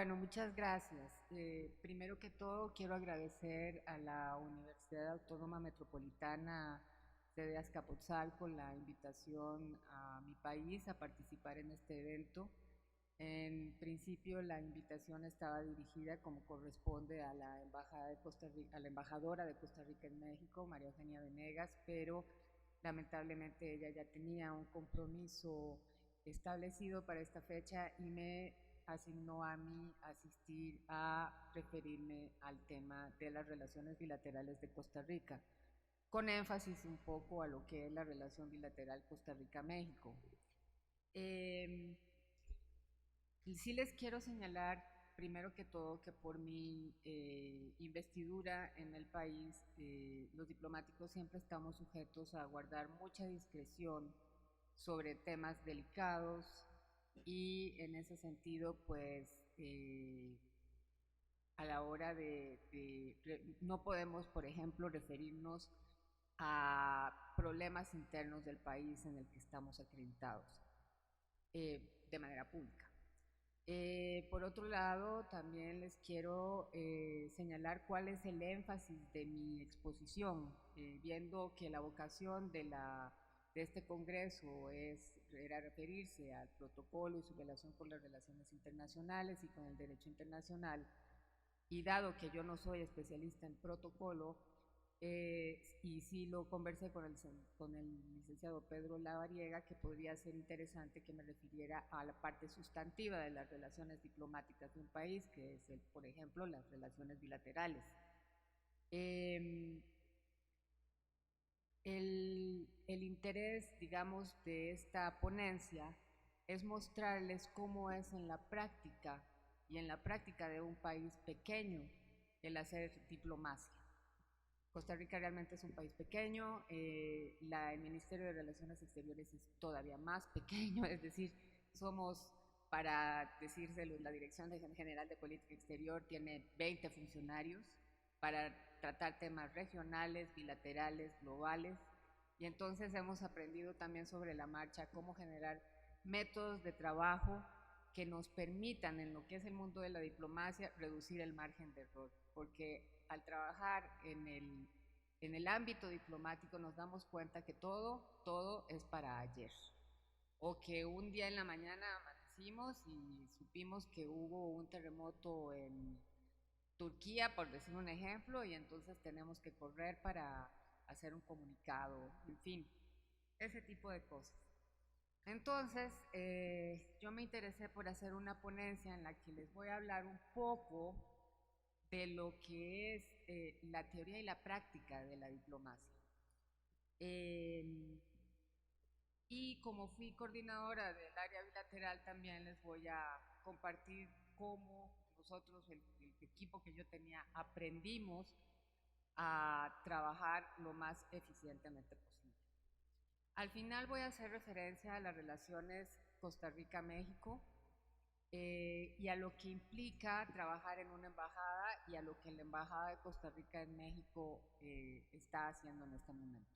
Bueno, muchas gracias. Primero que todo, quiero agradecer a la Universidad Autónoma Metropolitana sede Azcapotzalco la invitación a mi país a participar en este evento. En principio, la invitación estaba dirigida, como corresponde, a la embajada de Costa Rica, a la embajadora de Costa Rica en México, María Eugenia Venegas, pero lamentablemente ella ya tenía un compromiso establecido para esta fecha y me asignó a mí asistir a referirme al tema de las relaciones bilaterales de Costa Rica, con énfasis un poco a lo que es la relación bilateral Costa Rica-México. Eh, sí les quiero señalar, primero que todo, que por mi investidura en el país, los diplomáticos siempre estamos sujetos a guardar mucha discreción sobre temas delicados y en ese sentido, pues, a la hora no podemos, por ejemplo, referirnos a problemas internos del país en el que estamos acreditados de manera pública. Por otro lado, también les quiero señalar cuál es el énfasis de mi exposición, viendo que la vocación de este congreso era referirse al protocolo y su relación con las relaciones internacionales y con el derecho internacional, y dado que yo no soy especialista en protocolo, y sí lo conversé con el licenciado Pedro Lavariega, que podría ser interesante que me refiriera a la parte sustantiva de las relaciones diplomáticas de un país, que es, por ejemplo, las relaciones bilaterales. Eh, el interés, digamos, de esta ponencia es mostrarles cómo es en la práctica y en la práctica de un país pequeño el hacer diplomacia. Costa Rica realmente es un país pequeño, el Ministerio de Relaciones Exteriores es todavía más pequeño, es decir, somos, para decírselo, la Dirección General de Política Exterior tiene 20 funcionarios para tratar temas regionales, bilaterales, globales, y entonces hemos aprendido también sobre la marcha cómo generar métodos de trabajo que nos permitan, en lo que es el mundo de la diplomacia, reducir el margen de error, porque al trabajar en el ámbito diplomático nos damos cuenta que todo es para ayer, o que un día en la mañana amanecimos y supimos que hubo un terremoto en Turquía, por decir un ejemplo, y entonces tenemos que correr para hacer un comunicado, en fin, ese tipo de cosas. Entonces, yo me interesé por hacer una ponencia en la que les voy a hablar un poco de lo que es la teoría y la práctica de la diplomacia. Eh, y como fui coordinadora del área bilateral, también les voy a compartir cómo nosotros, el equipo que yo tenía, aprendimos a trabajar lo más eficientemente posible. Al final voy a hacer referencia a las relaciones Costa Rica-México, y a lo que implica trabajar en una embajada y a lo que la Embajada de Costa Rica en México está haciendo en este momento.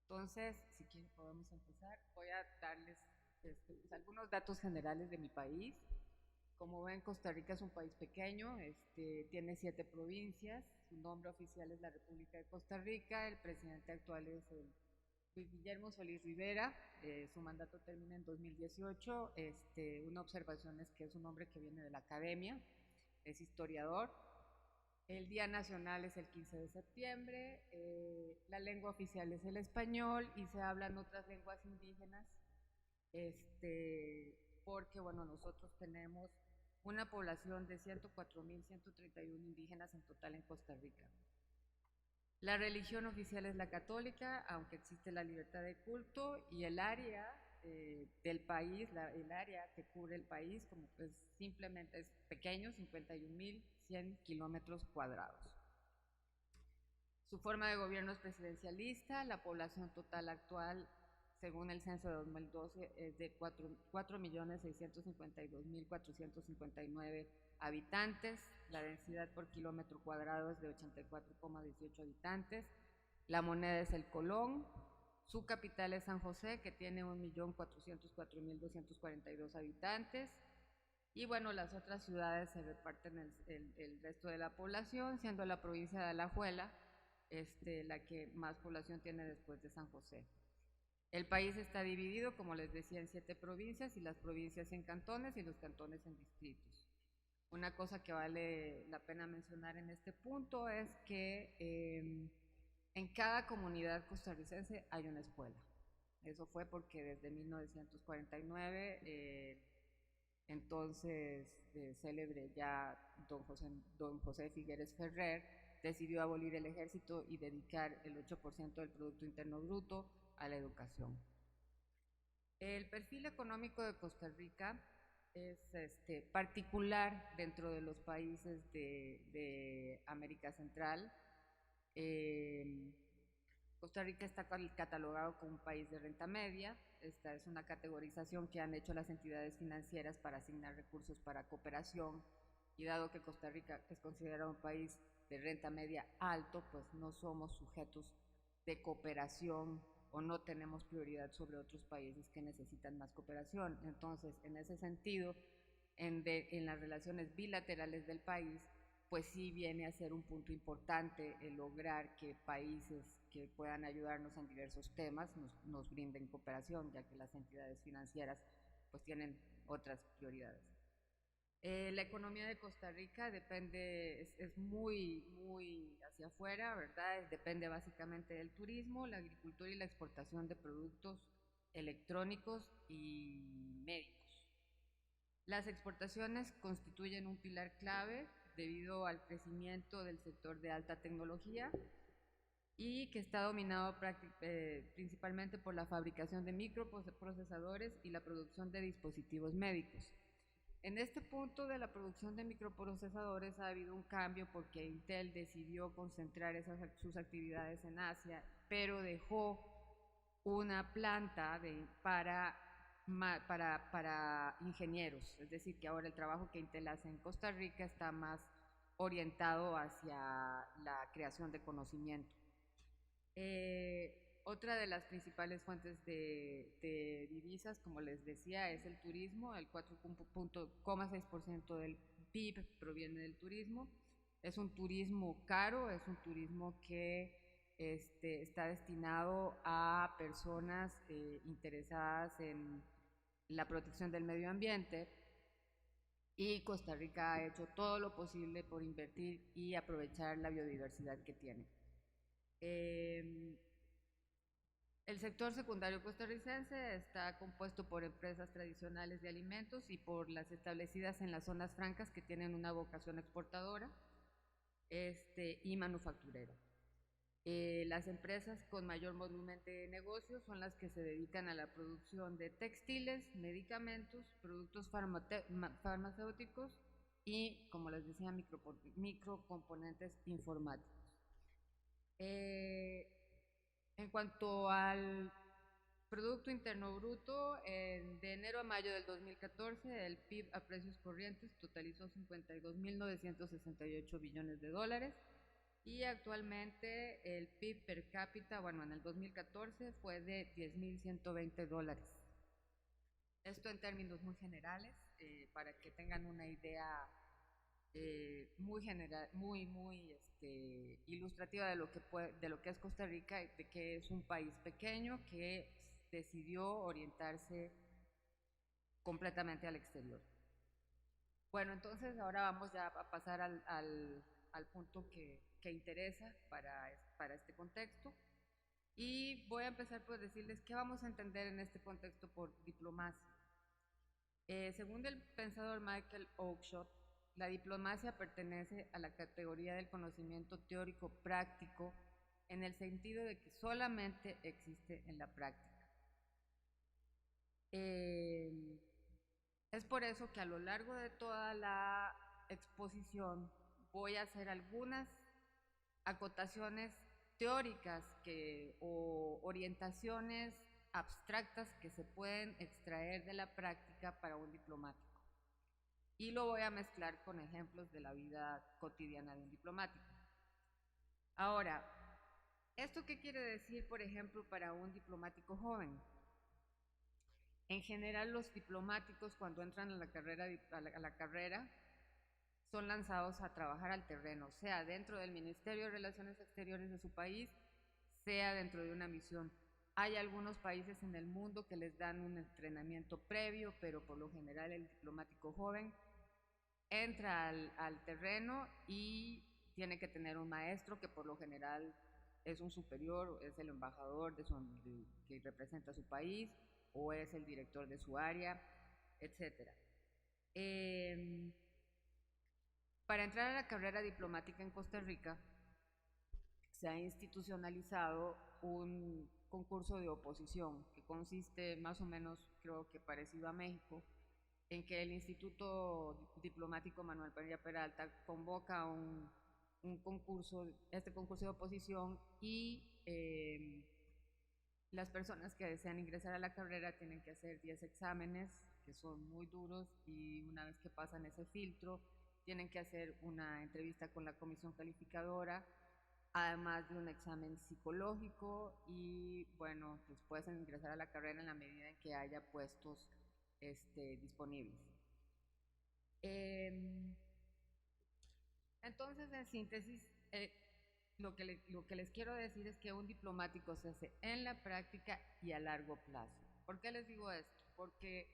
Entonces, si quieren podemos empezar. Voy a darles pues, algunos datos generales de mi país. Como ven, Costa Rica es un país pequeño, tiene 7 provincias, su nombre oficial es la República de Costa Rica, el presidente actual es el Luis Guillermo Solís Rivera, su mandato termina en 2018, una observación es que es un hombre que viene de la academia, es historiador. El Día Nacional es el 15 de septiembre, la lengua oficial es el español y se hablan otras lenguas indígenas, porque bueno, nosotros tenemos una población de 104.131 indígenas en total en Costa Rica. La religión oficial es la católica, aunque existe la libertad de culto, y el área del país, el área que cubre el país, como pues simplemente es pequeño, 51.100 kilómetros cuadrados. Su forma de gobierno es presidencialista, la población total actual, según el censo de 2012, es de 4.652.459 habitantes, la densidad por kilómetro cuadrado es de 84,18 habitantes, la moneda es el colón, su capital es San José, que tiene 1.404.242 habitantes, Y bueno, las otras ciudades se reparten el resto de la población, siendo la provincia de Alajuela la que más población tiene después de San José. El país está dividido, como les decía, en 7 provincias, y las provincias en cantones y los cantones en distritos. Una cosa que vale la pena mencionar en este punto es que en cada comunidad costarricense hay una escuela. Eso fue porque desde 1949 entonces célebre ya don José Figueres Ferrer decidió abolir el ejército y dedicar el 8% del Producto Interno Bruto a la educación. El perfil económico de Costa Rica es particular dentro de los países de América Central. Costa Rica está catalogado como un país de renta media. Esta es una categorización que han hecho las entidades financieras para asignar recursos para cooperación, y dado que Costa Rica es considerado un país de renta media alto, pues no somos sujetos de cooperación o no tenemos prioridad sobre otros países que necesitan más cooperación. Entonces, en ese sentido, en las relaciones bilaterales del país, pues sí viene a ser un punto importante el lograr que países que puedan ayudarnos en diversos temas nos brinden cooperación, ya que las entidades financieras pues tienen otras prioridades. La economía de Costa Rica depende, es muy, muy hacia afuera, ¿verdad? Depende básicamente del turismo, la agricultura y la exportación de productos electrónicos y médicos. Las exportaciones constituyen un pilar clave debido al crecimiento del sector de alta tecnología, y que está dominado principalmente por la fabricación de microprocesadores y la producción de dispositivos médicos. En este punto de la producción de microprocesadores ha habido un cambio porque Intel decidió concentrar sus actividades en Asia, pero dejó una planta para ingenieros, es decir, que ahora el trabajo que Intel hace en Costa Rica está más orientado hacia la creación de conocimiento. Otra de las principales fuentes de divisas, como les decía, es el turismo. El 4,6% del PIB proviene del turismo. Es un turismo caro, es un turismo que está destinado a personas interesadas en la protección del medio ambiente, y Costa Rica ha hecho todo lo posible por invertir y aprovechar la biodiversidad que tiene. El sector secundario costarricense está compuesto por empresas tradicionales de alimentos y por las establecidas en las zonas francas que tienen una vocación exportadora y manufacturera. Las empresas con mayor volumen de negocios son las que se dedican a la producción de textiles, medicamentos, productos farmacéuticos y, como les decía, microcomponentes informáticos. En cuanto al Producto Interno Bruto, de enero a mayo del 2014, el PIB a precios corrientes totalizó 52.968 billones de dólares, y actualmente el PIB per cápita, bueno, en el 2014 fue de 10.120 dólares. Esto en términos muy generales, para que tengan una idea muy general, muy ilustrativa de lo que es Costa Rica, de que es un país pequeño que decidió orientarse completamente al exterior. Bueno, entonces ahora vamos ya a pasar al punto que interesa para este contexto, y voy a empezar por decirles qué vamos a entender en este contexto por diplomacia. Según el pensador Michael Oakeshott, la diplomacia pertenece a la categoría del conocimiento teórico práctico, en el sentido de que solamente existe en la práctica. Es por eso que a lo largo de toda la exposición voy a hacer algunas acotaciones teóricas o orientaciones abstractas que se pueden extraer de la práctica para un diplomático. Y lo voy a mezclar con ejemplos de la vida cotidiana de un diplomático. Ahora, ¿esto qué quiere decir, por ejemplo, para un diplomático joven? En general, los diplomáticos cuando entran a la carrera son lanzados a trabajar al terreno, sea dentro del Ministerio de Relaciones Exteriores de su país, sea dentro de una misión. Hay algunos países en el mundo que les dan un entrenamiento previo, pero por lo general el diplomático joven entra al terreno y tiene que tener un maestro que por lo general es un superior, es el embajador que representa a su país o es el director de su área, etc. Para entrar a la carrera diplomática en Costa Rica se ha institucionalizado un concurso de oposición que consiste más o menos, creo que parecido a México, en que el Instituto Diplomático Manuel Peña Peralta convoca un concurso, este concurso de oposición, y las personas que desean ingresar a la carrera tienen que hacer 10 exámenes que son muy duros, y una vez que pasan ese filtro tienen que hacer una entrevista con la comisión calificadora, además de un examen psicológico, y bueno, pues pueden ingresar a la carrera en la medida en que haya puestos disponibles. Entonces, en síntesis, lo que les quiero decir es que un diplomático se hace en la práctica y a largo plazo. ¿Por qué les digo esto? Porque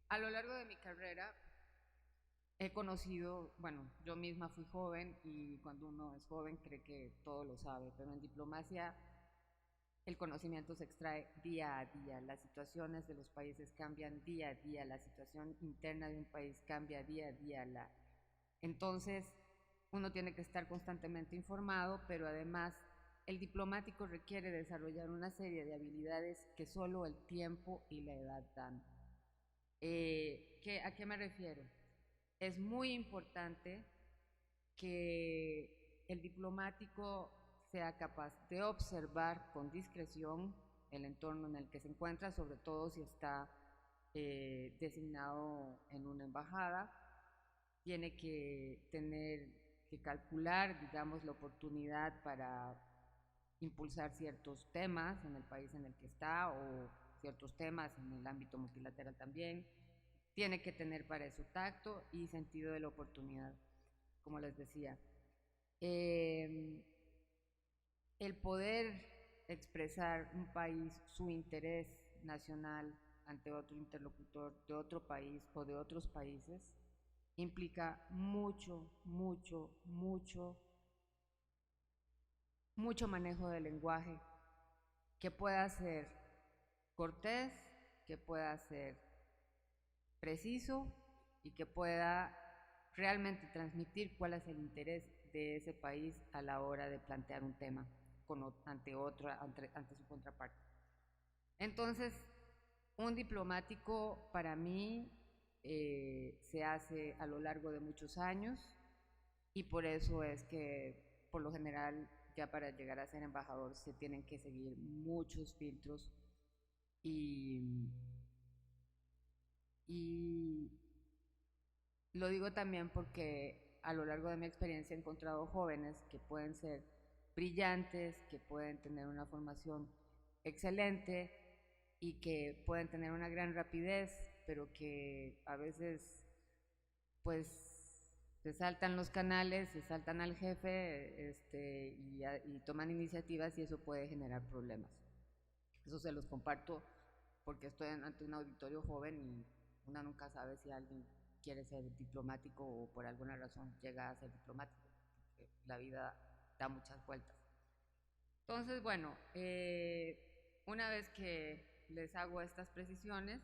a lo largo de mi carrera he conocido, bueno, yo misma fui joven y cuando uno es joven cree que todo lo sabe, pero en diplomacia el conocimiento se extrae día a día, las situaciones de los países cambian día a día, la situación interna de un país cambia día a día. Entonces, uno tiene que estar constantemente informado, pero además el diplomático requiere desarrollar una serie de habilidades que solo el tiempo y la edad dan. ¿A qué me refiero? Es muy importante que el diplomático sea capaz de observar con discreción el entorno en el que se encuentra, sobre todo si está designado en una embajada. Tiene que tener que calcular, digamos, la oportunidad para impulsar ciertos temas en el país en el que está o ciertos temas en el ámbito multilateral también. Tiene que tener para eso tacto y sentido de la oportunidad, como les decía. El poder expresar un país su interés nacional ante otro interlocutor de otro país o de otros países implica mucho manejo del lenguaje, que pueda ser cortés, que pueda ser preciso y que pueda realmente transmitir cuál es el interés de ese país a la hora de plantear un tema ante su contraparte. Entonces, un diplomático para mí se hace a lo largo de muchos años, y por eso es que por lo general ya para llegar a ser embajador se tienen que seguir muchos filtros, y lo digo también porque a lo largo de mi experiencia he encontrado jóvenes que pueden ser brillantes, que pueden tener una formación excelente y que pueden tener una gran rapidez, pero que a veces pues se saltan los canales, se saltan al jefe y toman iniciativas, y eso puede generar problemas. Eso se los comparto porque estoy ante un auditorio joven y una nunca sabe si alguien quiere ser diplomático o por alguna razón llega a ser diplomático, porque la vida da muchas vueltas. Entonces, bueno, una vez que les hago estas precisiones,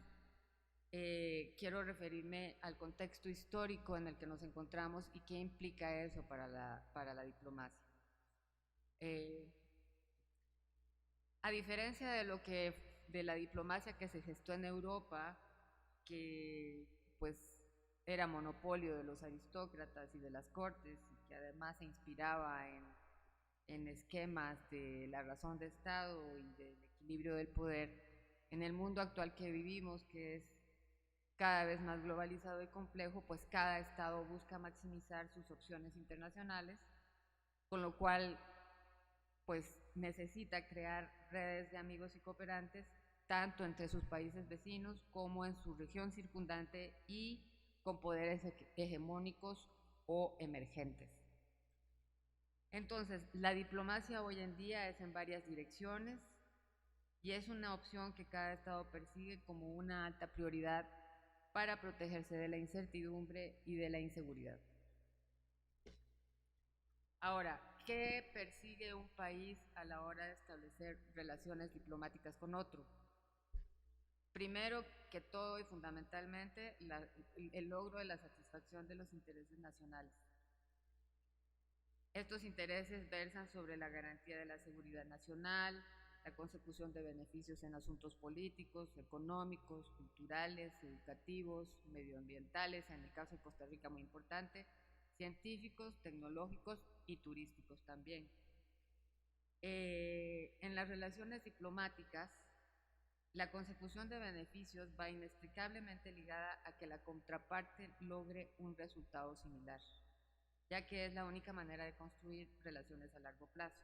quiero referirme al contexto histórico en el que nos encontramos y qué implica eso para la diplomacia. A diferencia de la diplomacia que se gestó en Europa, que pues era monopolio de los aristócratas y de las cortes, y que además se inspiraba en esquemas de la razón de Estado y del equilibrio del poder, en el mundo actual que vivimos, que es cada vez más globalizado y complejo, pues cada Estado busca maximizar sus opciones internacionales, con lo cual pues necesita crear redes de amigos y cooperantes tanto entre sus países vecinos como en su región circundante y con poderes hegemónicos o emergentes. Entonces, la diplomacia hoy en día es en varias direcciones y es una opción que cada Estado persigue como una alta prioridad para protegerse de la incertidumbre y de la inseguridad. Ahora, ¿qué persigue un país a la hora de establecer relaciones diplomáticas con otro? Primero que todo y fundamentalmente, el logro de la satisfacción de los intereses nacionales. Estos intereses versan sobre la garantía de la seguridad nacional, la consecución de beneficios en asuntos políticos, económicos, culturales, educativos, medioambientales, en el caso de Costa Rica muy importante, científicos, tecnológicos y turísticos también. En las relaciones diplomáticas, la consecución de beneficios va inextricablemente ligada a que la contraparte logre un resultado similar, ya que es la única manera de construir relaciones a largo plazo.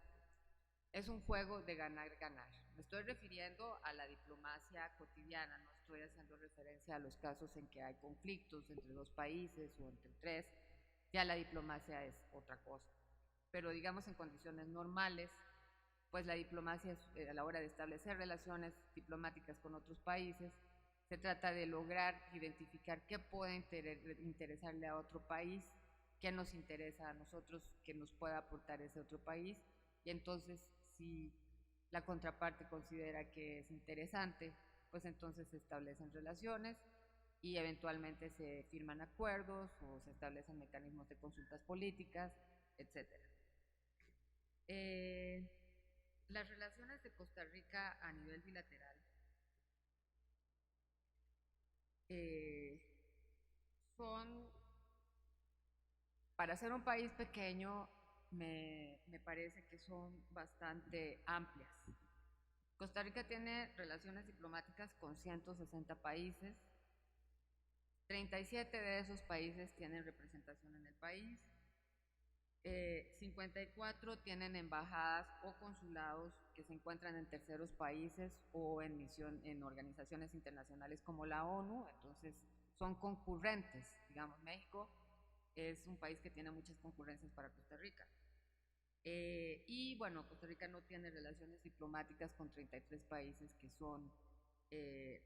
Es un juego de ganar-ganar. Me estoy refiriendo a la diplomacia cotidiana, no estoy haciendo referencia a los casos en que hay conflictos entre dos países o entre tres, ya la diplomacia es otra cosa. Pero digamos en condiciones normales, pues la diplomacia a la hora de establecer relaciones diplomáticas con otros países, se trata de lograr identificar qué puede interesarle a otro país, qué nos interesa a nosotros, qué nos pueda aportar ese otro país, y entonces si la contraparte considera que es interesante, pues entonces se establecen relaciones y eventualmente se firman acuerdos o se establecen mecanismos de consultas políticas, etcétera. Las relaciones de Costa Rica a nivel bilateral son, para ser un país pequeño, me parece que son bastante amplias. Costa Rica tiene relaciones diplomáticas con 160 países, 37 de esos países tienen representación en el país, 54 tienen embajadas o consulados que se encuentran en terceros países o en organizaciones internacionales como la ONU, entonces son concurrentes. Digamos, México es un país que tiene muchas concurrencias para Costa Rica. Y bueno, Costa Rica no tiene relaciones diplomáticas con 33 países que son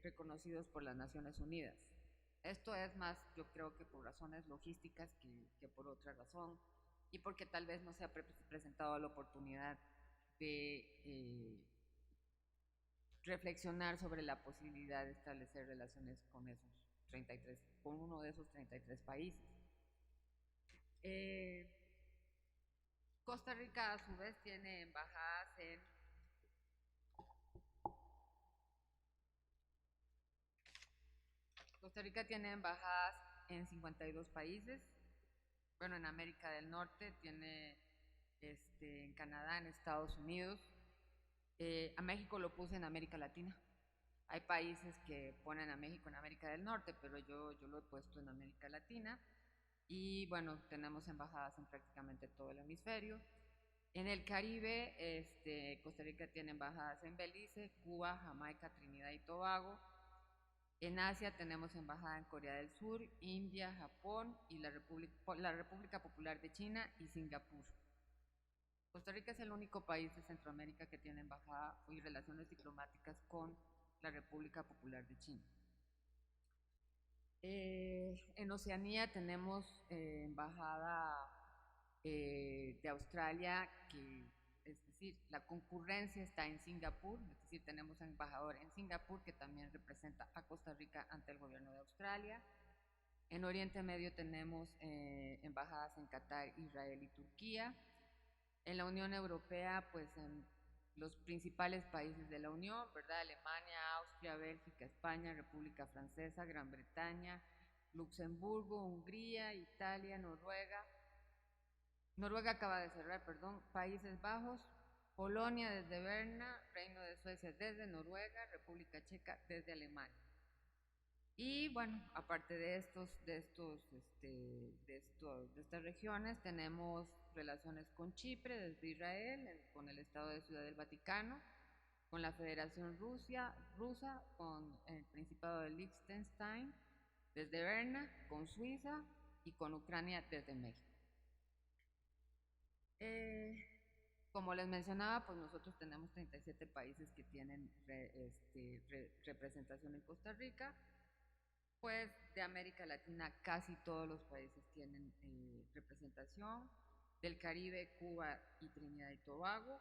reconocidos por las Naciones Unidas. Esto es más, yo creo que por razones logísticas que por otra razón, y porque tal vez no se ha presentado la oportunidad de reflexionar sobre la posibilidad de establecer relaciones con esos 33, con uno de esos 33 países. Costa Rica a su vez tiene embajadas en Costa Rica tiene embajadas en 52 países. Bueno, en América del Norte tiene en Canadá, en Estados Unidos. A México lo puse en América Latina. Hay países que ponen a México en América del Norte, pero yo lo he puesto en América Latina. Y bueno, tenemos embajadas en prácticamente todo el hemisferio. En el Caribe, Costa Rica tiene embajadas en Belice, Cuba, Jamaica, Trinidad y Tobago. En Asia tenemos embajada en Corea del Sur, India, Japón y la República Popular de China y Singapur. Costa Rica es el único país de Centroamérica que tiene embajada y relaciones diplomáticas con la República Popular de China. En Oceanía tenemos embajada de Australia, es decir, la concurrencia está en Singapur, es decir, tenemos un embajador en Singapur que también representa a Costa Rica ante el gobierno de Australia. En Oriente Medio tenemos embajadas en Qatar, Israel y Turquía. En la Unión Europea, pues en los principales países de la Unión, ¿verdad? Alemania, Austria, Bélgica, España, República Francesa, Gran Bretaña, Luxemburgo, Hungría, Italia, Noruega acaba de cerrar, perdón, Países Bajos, Polonia desde Berna, Reino de Suecia desde Noruega, República Checa desde Alemania. Y bueno, aparte de estas regiones, tenemos relaciones con Chipre desde Israel, con el Estado de Ciudad del Vaticano, con la Federación Rusa, con el Principado de Liechtenstein, desde Berna, con Suiza y con Ucrania desde México. Como les mencionaba, pues nosotros tenemos 37 países que tienen representación en Costa Rica. Pues de América Latina casi todos los países tienen representación. Del Caribe, Cuba y Trinidad y Tobago.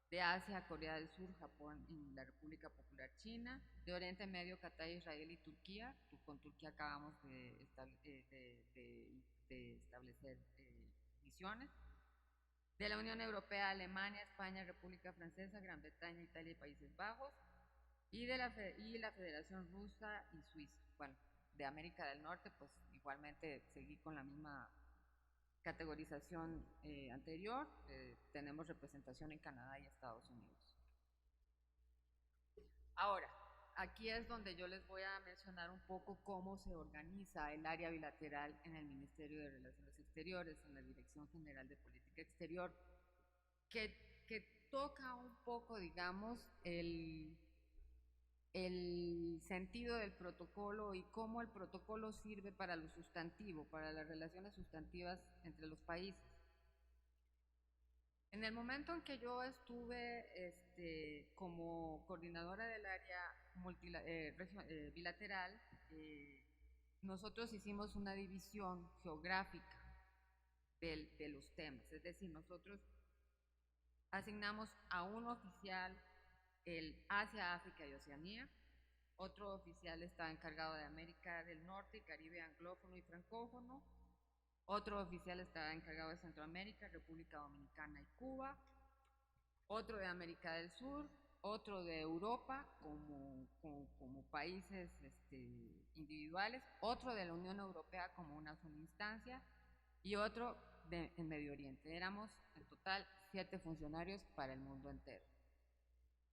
De Asia, Corea del Sur, Japón y la República Popular China. De Oriente Medio, Qatar, Israel y Turquía. Con Turquía acabamos de establecer misiones. De la Unión Europea, Alemania, España, República Francesa, Gran Bretaña, Italia y Países Bajos. Y la Federación Rusa y Suiza. Bueno, de América del Norte, pues igualmente seguí con la misma categorización anterior. Tenemos representación en Canadá y Estados Unidos. Ahora, aquí es donde yo les voy a mencionar un poco cómo se organiza el área bilateral en el Ministerio de Relaciones Exteriores, en la Dirección General de Política Exterior, que toca un poco, digamos, el sentido del protocolo y cómo el protocolo sirve para lo sustantivo, para las relaciones sustantivas entre los países. En el momento en que yo estuve como coordinadora del área bilateral, nosotros hicimos una división geográfica de los temas, es decir, nosotros asignamos a un oficial el Asia, África y Oceanía, otro oficial está encargado de América del Norte, Caribe, anglófono y francófono, otro oficial está encargado de Centroamérica, República Dominicana y Cuba, otro de América del Sur, otro de Europa como países individuales, otro de la Unión Europea como una sola instancia y otro en Medio Oriente. Éramos en total 7 funcionarios para el mundo entero.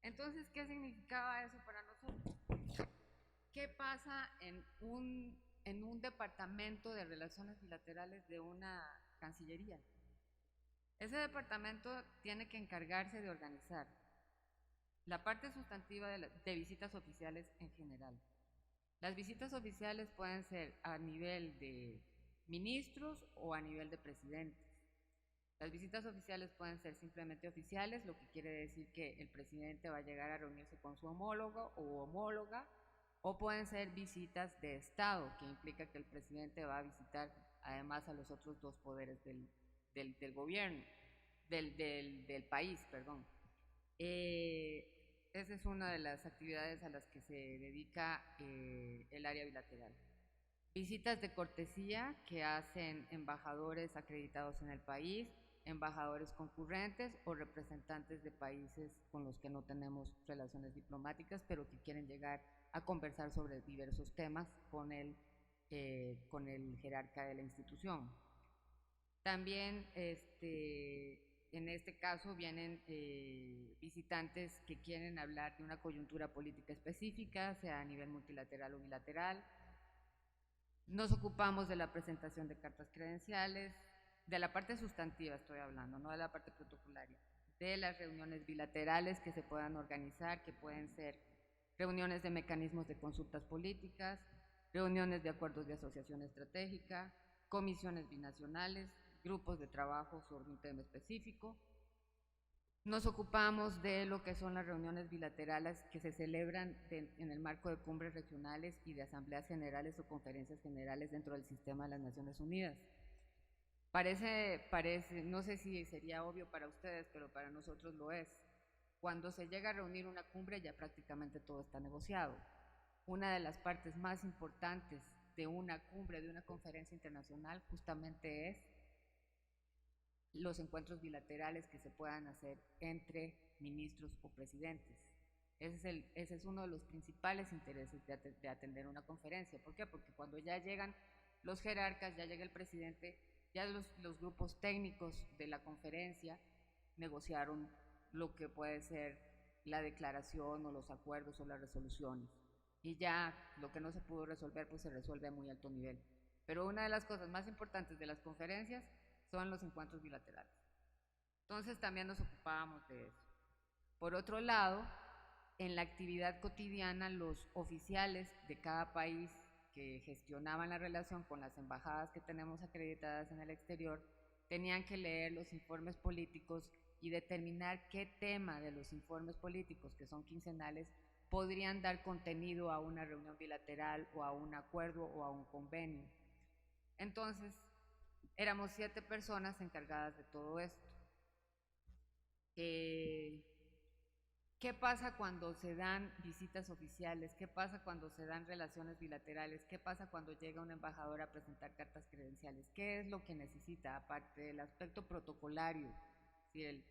Entonces, ¿qué significaba eso para nosotros? ¿Qué pasa en un departamento de relaciones bilaterales de una cancillería? Ese departamento tiene que encargarse de organizar la parte sustantiva de visitas oficiales en general. Las visitas oficiales pueden ser a nivel de ministros o a nivel de presidentes. Las visitas oficiales pueden ser simplemente oficiales, lo que quiere decir que el presidente va a llegar a reunirse con su homólogo o homóloga, o pueden ser visitas de Estado, que implica que el presidente va a visitar además a los otros 2 poderes del gobierno, del país, perdón. Esa es una de las actividades a las que se dedica el área bilateral. Visitas de cortesía que hacen embajadores acreditados en el país, embajadores concurrentes o representantes de países con los que no tenemos relaciones diplomáticas, pero que quieren llegar a conversar sobre diversos temas con el jerarca de la institución. También en este caso vienen visitantes que quieren hablar de una coyuntura política específica, sea a nivel multilateral o bilateral. Nos ocupamos de la presentación de cartas credenciales, de la parte sustantiva estoy hablando, no de la parte protocolaria, de las reuniones bilaterales que se puedan organizar, que pueden ser reuniones de mecanismos de consultas políticas, reuniones de acuerdos de asociación estratégica, comisiones binacionales, grupos de trabajo sobre un tema específico. Nos ocupamos de lo que son las reuniones bilaterales que se celebran en el marco de cumbres regionales y de asambleas generales o conferencias generales dentro del sistema de las Naciones Unidas. Parece, no sé si sería obvio para ustedes, pero para nosotros lo es. Cuando se llega a reunir una cumbre ya prácticamente todo está negociado. Una de las partes más importantes de una cumbre, de una conferencia internacional, justamente es los encuentros bilaterales que se puedan hacer entre ministros o presidentes. Ese es uno de los principales intereses de atender una conferencia. ¿Por qué? Porque cuando ya llegan los jerarcas, ya llega el presidente, ya los grupos técnicos de la conferencia negociaron lo que puede ser la declaración o los acuerdos o las resoluciones. Y ya lo que no se pudo resolver, pues se resuelve a muy alto nivel. Pero una de las cosas más importantes de las conferencias son los encuentros bilaterales. Entonces también nos ocupábamos de eso. Por otro lado, en la actividad cotidiana los oficiales de cada país que gestionaban la relación con las embajadas que tenemos acreditadas en el exterior tenían que leer los informes políticos y determinar qué tema de los informes políticos, que son quincenales, podrían dar contenido a una reunión bilateral o a un acuerdo o a un convenio. Entonces, éramos 7 personas encargadas de todo esto. ¿Qué pasa cuando se dan visitas oficiales? ¿Qué pasa cuando se dan relaciones bilaterales? ¿Qué pasa cuando llega un embajador a presentar cartas credenciales? ¿Qué es lo que necesita, aparte del aspecto protocolario? Si el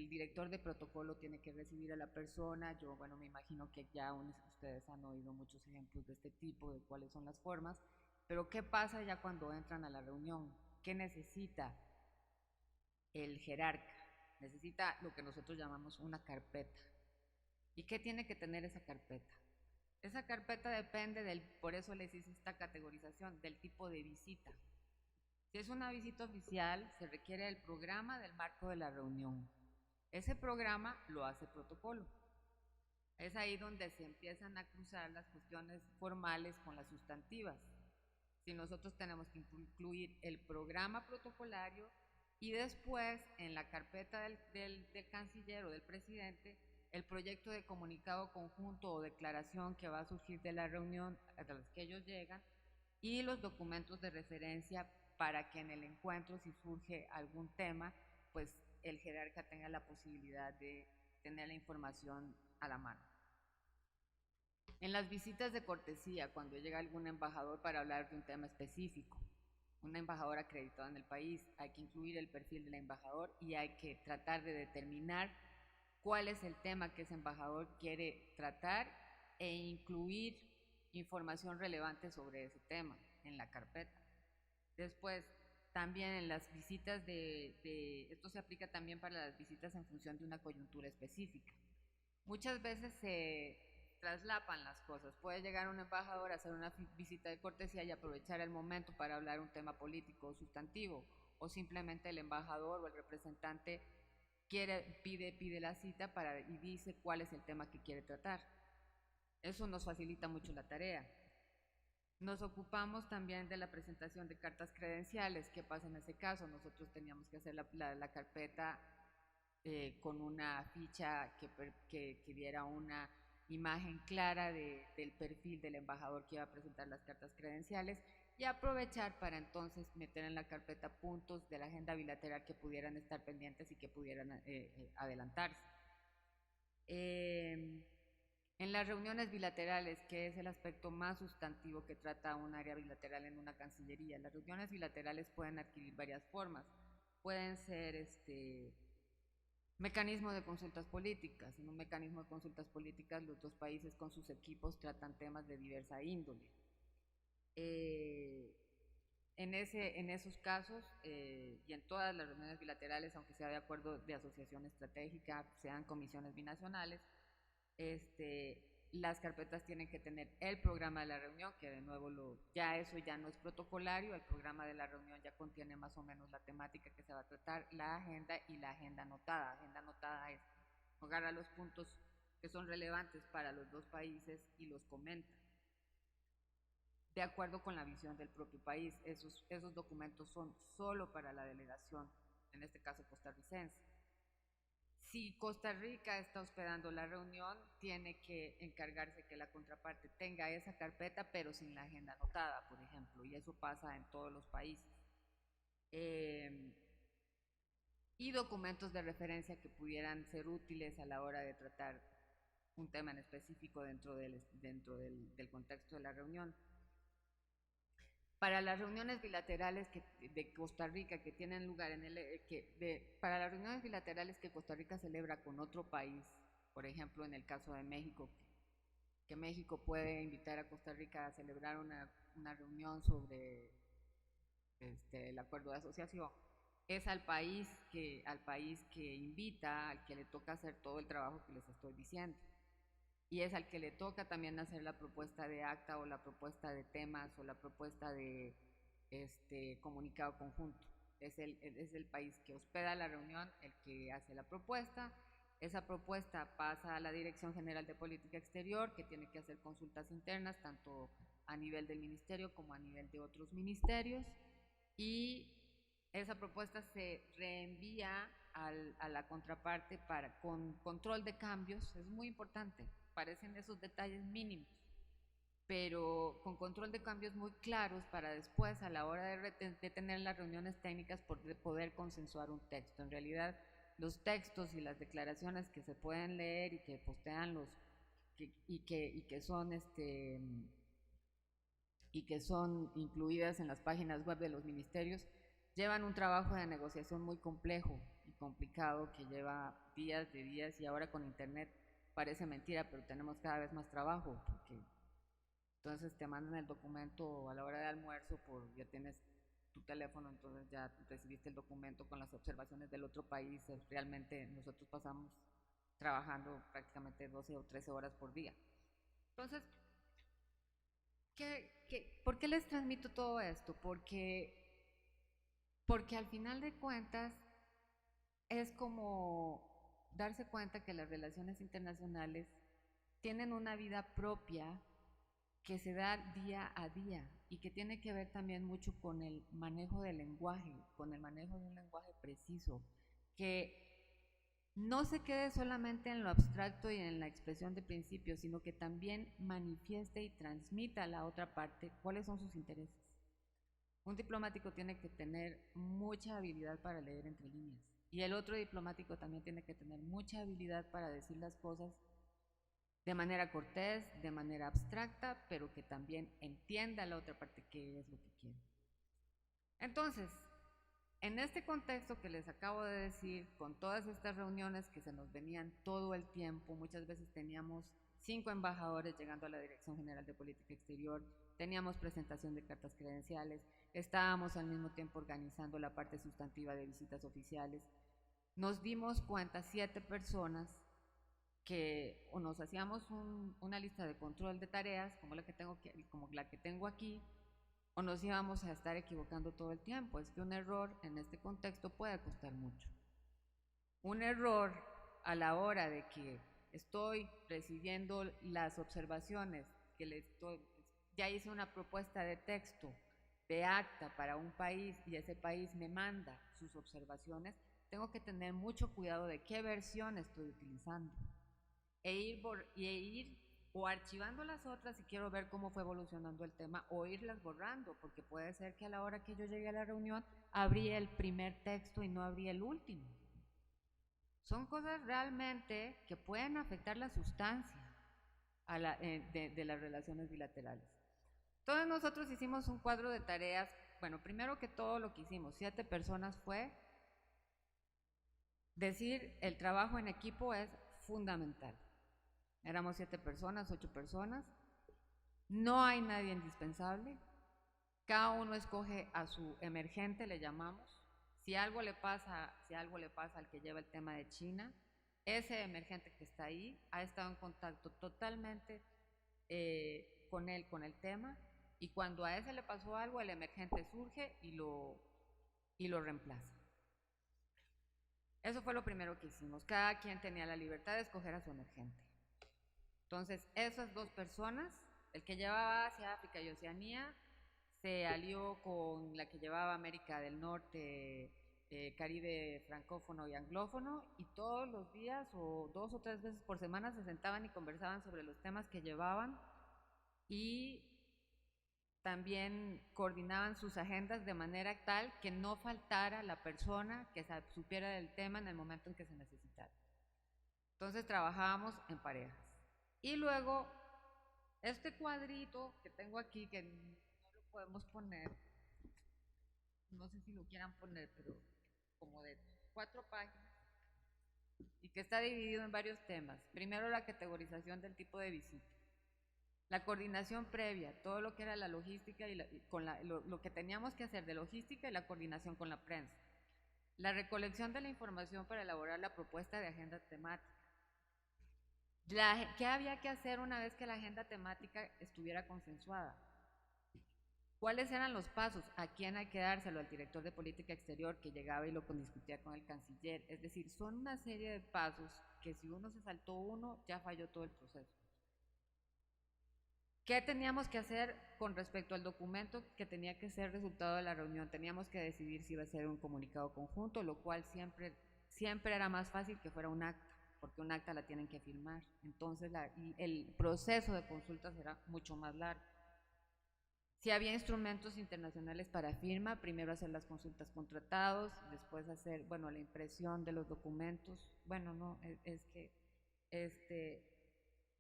director de protocolo tiene que recibir a la persona, yo, bueno, me imagino que ya ustedes han oído muchos ejemplos de este tipo, de cuáles son las formas, pero ¿qué pasa ya cuando entran a la reunión? ¿Qué necesita el jerarca? Necesita lo que nosotros llamamos una carpeta. ¿Y qué tiene que tener esa carpeta? Esa carpeta depende por eso les hice esta categorización, del tipo de visita. Si es una visita oficial, se requiere el programa del marco de la reunión. Ese programa lo hace protocolo. Es ahí donde se empiezan a cruzar las cuestiones formales con las sustantivas. Si nosotros tenemos que incluir el programa protocolario y después en la carpeta del canciller o del presidente el proyecto de comunicado conjunto o declaración que va a surgir de la reunión a las que ellos llegan y los documentos de referencia para que en el encuentro, si surge algún tema, pues el jerarca tenga la posibilidad de tener la información a la mano. En las visitas de cortesía, cuando llega algún embajador para hablar de un tema específico, un embajador acreditado en el país, hay que incluir el perfil del embajador y hay que tratar de determinar cuál es el tema que ese embajador quiere tratar e incluir información relevante sobre ese tema en la carpeta. Después, también en las visitas esto se aplica también para las visitas en función de una coyuntura específica. Muchas veces se traslapan las cosas. Puede llegar un embajador a hacer una visita de cortesía y aprovechar el momento para hablar un tema político o sustantivo, o simplemente el embajador o el representante pide la cita y dice cuál es el tema que quiere tratar. Eso nos facilita mucho la tarea. Nos ocupamos también de la presentación de cartas credenciales. ¿Qué pasa en ese caso? Nosotros teníamos que hacer la carpeta con una ficha que diera una imagen clara del perfil del embajador que iba a presentar las cartas credenciales y aprovechar para entonces meter en la carpeta puntos de la agenda bilateral que pudieran estar pendientes y que pudieran adelantarse. En las reuniones bilaterales, que es el aspecto más sustantivo que trata un área bilateral en una cancillería, las reuniones bilaterales pueden adquirir varias formas. Pueden ser mecanismo de consultas políticas. En un mecanismo de consultas políticas, los dos países con sus equipos tratan temas de diversa índole. En esos casos y en todas las reuniones bilaterales, aunque sea de acuerdo de asociación estratégica, sean comisiones binacionales, las carpetas tienen que tener el programa de la reunión, que de nuevo ya eso ya no es protocolario, el programa de la reunión ya contiene más o menos la temática que se va a tratar, la agenda y la agenda anotada. Agenda anotada es agarra los puntos que son relevantes para los dos países y los comenta de acuerdo con la visión del propio país. Esos documentos son solo para la delegación, en este caso costarricense. Si Costa Rica está hospedando la reunión, tiene que encargarse que la contraparte tenga esa carpeta, pero sin la agenda anotada, por ejemplo, y eso pasa en todos los países. Y documentos de referencia que pudieran ser útiles a la hora de tratar un tema en específico dentro del contexto de la reunión. Para las reuniones bilaterales de Costa Rica que tienen lugar para las reuniones bilaterales que Costa Rica celebra con otro país, por ejemplo en el caso de México, que México puede invitar a Costa Rica a celebrar una reunión sobre el acuerdo de asociación, es al país que invita, al que le toca hacer todo el trabajo que les estoy diciendo. Y es al que le toca también hacer la propuesta de acta o la propuesta de temas o la propuesta de comunicado conjunto. Es el país que hospeda la reunión el que hace la propuesta esa propuesta pasa a la Dirección General de Política Exterior, que tiene que hacer consultas internas, tanto a nivel del ministerio como a nivel de otros ministerios, y esa propuesta se reenvía a la contraparte con control de cambios. Es muy importante, parecen esos detalles mínimos, pero con control de cambios muy claros para después, a la hora de tener las reuniones técnicas, poder consensuar un texto. En realidad, los textos y las declaraciones que se pueden leer y que postean y que son incluidas en las páginas web de los ministerios, llevan un trabajo de negociación muy complejo y complicado que lleva días de días, y ahora con internet parece mentira, pero tenemos cada vez más trabajo, porque entonces te mandan el documento a la hora de almuerzo, ya tienes tu teléfono, entonces ya recibiste el documento con las observaciones del otro país. Realmente nosotros pasamos trabajando prácticamente 12 o 13 horas por día. Entonces, ¿por qué les transmito todo esto? Porque al final de cuentas es como darse cuenta que las relaciones internacionales tienen una vida propia que se da día a día y que tiene que ver también mucho con el manejo del lenguaje, con el manejo de un lenguaje preciso, que no se quede solamente en lo abstracto y en la expresión de principios, sino que también manifieste y transmita a la otra parte cuáles son sus intereses. Un diplomático tiene que tener mucha habilidad para leer entre líneas, y el otro diplomático también tiene que tener mucha habilidad para decir las cosas de manera cortés, de manera abstracta, pero que también entienda a la otra parte qué es lo que quiere. Entonces, en este contexto que les acabo de decir, con todas estas reuniones que se nos venían todo el tiempo, muchas veces teníamos 5 embajadores llegando a la Dirección General de Política Exterior, teníamos presentación de cartas credenciales, estábamos al mismo tiempo organizando la parte sustantiva de visitas oficiales. Nos dimos cuenta 7 personas que o nos hacíamos una lista de control de tareas como la que tengo aquí, o nos íbamos a estar equivocando todo el tiempo. Es que un error en este contexto puede costar mucho. Un error a la hora de que estoy recibiendo las observaciones, ya hice una propuesta de texto, de acta para un país, y ese país me manda sus observaciones, tengo que tener mucho cuidado de qué versión estoy utilizando, e ir o archivando las otras si quiero ver cómo fue evolucionando el tema, o irlas borrando, porque puede ser que a la hora que yo llegue a la reunión abrí el primer texto y no abrí el último. Son cosas realmente que pueden afectar la sustancia de las relaciones bilaterales. Entonces nosotros hicimos un cuadro de tareas. Bueno, primero que todo, lo que hicimos 7 personas fue decir: el trabajo en equipo es fundamental. Éramos 7 personas, 8 personas, no hay nadie indispensable, cada uno escoge a su emergente, le llamamos. Si algo le pasa al que lleva el tema de China, ese emergente que está ahí ha estado en contacto totalmente con el tema, y cuando a ese le pasó algo, el emergente surge y lo reemplaza. Eso fue lo primero que hicimos. Cada quien tenía la libertad de escoger a su emergente. Entonces, esas 2 personas, el que llevaba Asia, África y Oceanía, se alió con la que llevaba América del Norte, Caribe francófono y anglófono, y todos los días o 2 o 3 veces por semana se sentaban y conversaban sobre los temas que llevaban, y también coordinaban sus agendas de manera tal que no faltara la persona que supiera del tema en el momento en que se necesitara. Entonces trabajábamos en parejas. Y luego, este cuadrito que tengo aquí, que no lo podemos poner, no sé si lo quieran poner, pero como de 4 páginas, y que está dividido en varios temas. Primero, la categorización del tipo de visita, la coordinación previa, todo lo que era la logística y lo que teníamos que hacer de logística, y la coordinación con la prensa, la recolección de la información para elaborar la propuesta de agenda temática, ¿qué había que hacer una vez que la agenda temática estuviera consensuada? ¿Cuáles eran los pasos? ¿A quién hay que dárselo? Al director de política exterior que llegaba y lo discutía con el canciller. Es decir, son una serie de pasos que si uno se saltó uno, ya falló todo el proceso. ¿Qué teníamos que hacer con respecto al documento que tenía que ser resultado de la reunión? Teníamos que decidir si iba a ser un comunicado conjunto, lo cual siempre era más fácil que fuera un acta, porque un acta la tienen que firmar. Entonces el proceso de consultas era mucho más largo. Si había instrumentos internacionales para firma, primero hacer las consultas con tratados, después hacer, bueno, la impresión de los documentos, bueno, no, es que,